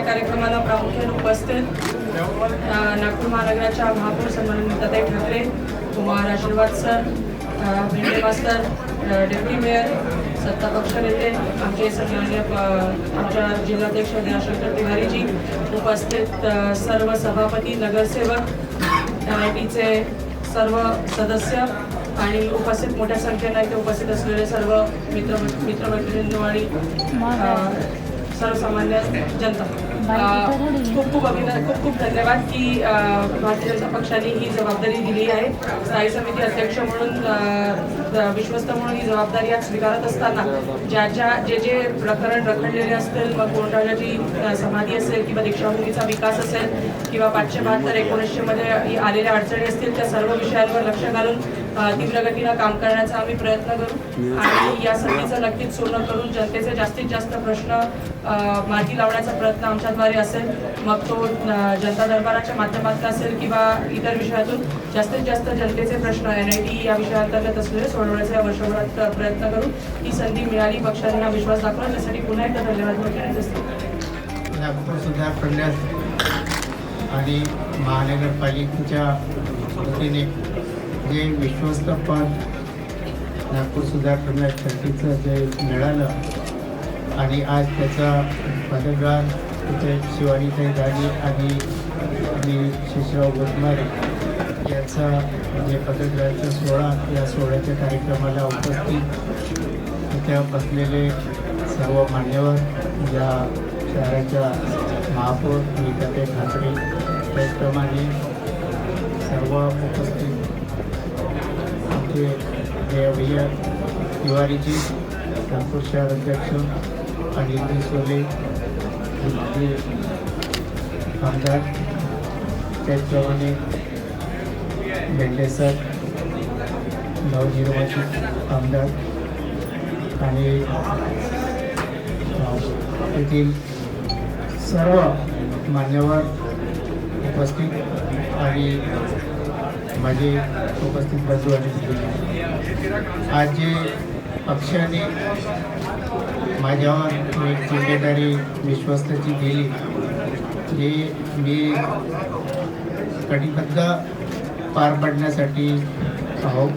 या कार्यक्रमाला प्रामुख्याने उपस्थित नागपूर महानगराच्या महापौर सन्माननीय नीताताई ठाकरे, कुमार आशीर्वाद सर, भेंडे मास्तर, डेप्युटी मेयर, सत्तापक्ष नेते, आमचे सन्माननीय आमच्या जिल्हाध्यक्ष दयाशंकर तिवारीजी, उपस्थित सर्व सभापती, नगरसेवक, MITचे सर्व सदस्य आणि उपस्थित मोठ्या संख्येने इथे उपस्थित असलेले सर्व मित्रमैत्रिणी आणि सर्वसामान्य जनता, खूप धन्यवाद की भारतीय जनता पक्षाने ही जबाबदारी दिली आहे. स्थायी समिती अध्यक्ष म्हणून विश्वस्त म्हणून ही जबाबदारी आज स्वीकारत असताना जे प्रकरण रखडलेले असतील, मग कोंढाण्याची समाधी असेल किंवा दीक्षाभूमीचा विकास असेल किंवा 572-1900 मध्ये आलेल्या अडचणी असतील, त्या सर्व विषयांवर लक्ष घालून तीव्र गतीनं काम करण्याचा आम्ही प्रयत्न करू आणि या संधीचं नक्कीच सोनं करून जनतेचे जास्तीत जास्त प्रश्न मार्गी लावण्याचा प्रयत्न आमच्याद्वारे असेल. मग तो जनता दरबाराच्या माध्यमातून असेल किंवा इतर विषयातून जास्तीत जास्त जनतेचे प्रश्न NIT या विषयाअंतर्गत असलेले सोडवण्याचा या वर्षभरात प्रयत्न करू. ही संधी मिळाली, पक्षांना विश्वास दाखवला, त्यासाठी पुन्हा एकदा धन्यवाद म्हटले असतील. नागपूर सुधार करण्यास आणि महानगरपालिकेच्या वतीने जे विश्वस्त पद नागपूर सुधार करण्यासाठीचं जे मिळालं आणि आज त्याचा पदभार तिथे शिवानीताई दाजी आणि शिशराव गोदमारे याचा जे पदग्रहाचा सोहळा, या सोहळ्याच्या कार्यक्रमाला उपस्थित इथे बसलेले सर्व मान्यवर, या शहराच्या महापौर नीताताई ठाकरे, त्याचप्रमाणे सर्व उपस्थित आमचे भैया तिवारीजी, नागपूर शहर अध्यक्ष अनिल सोले, आमदार, त्याचप्रमाणे भेंडे सर, नवनिर्वाचित आमदार आणि येथील सर्व मान्यवर उपस्थित आणि माझे उपस्थित बंधू आणि आज जे पक्षाने माझ्यावर एक जिम्मेदारी विश्वस्ताची दिली, जे मी कटिबद्ध पार पाडण्यासाठी आहोत.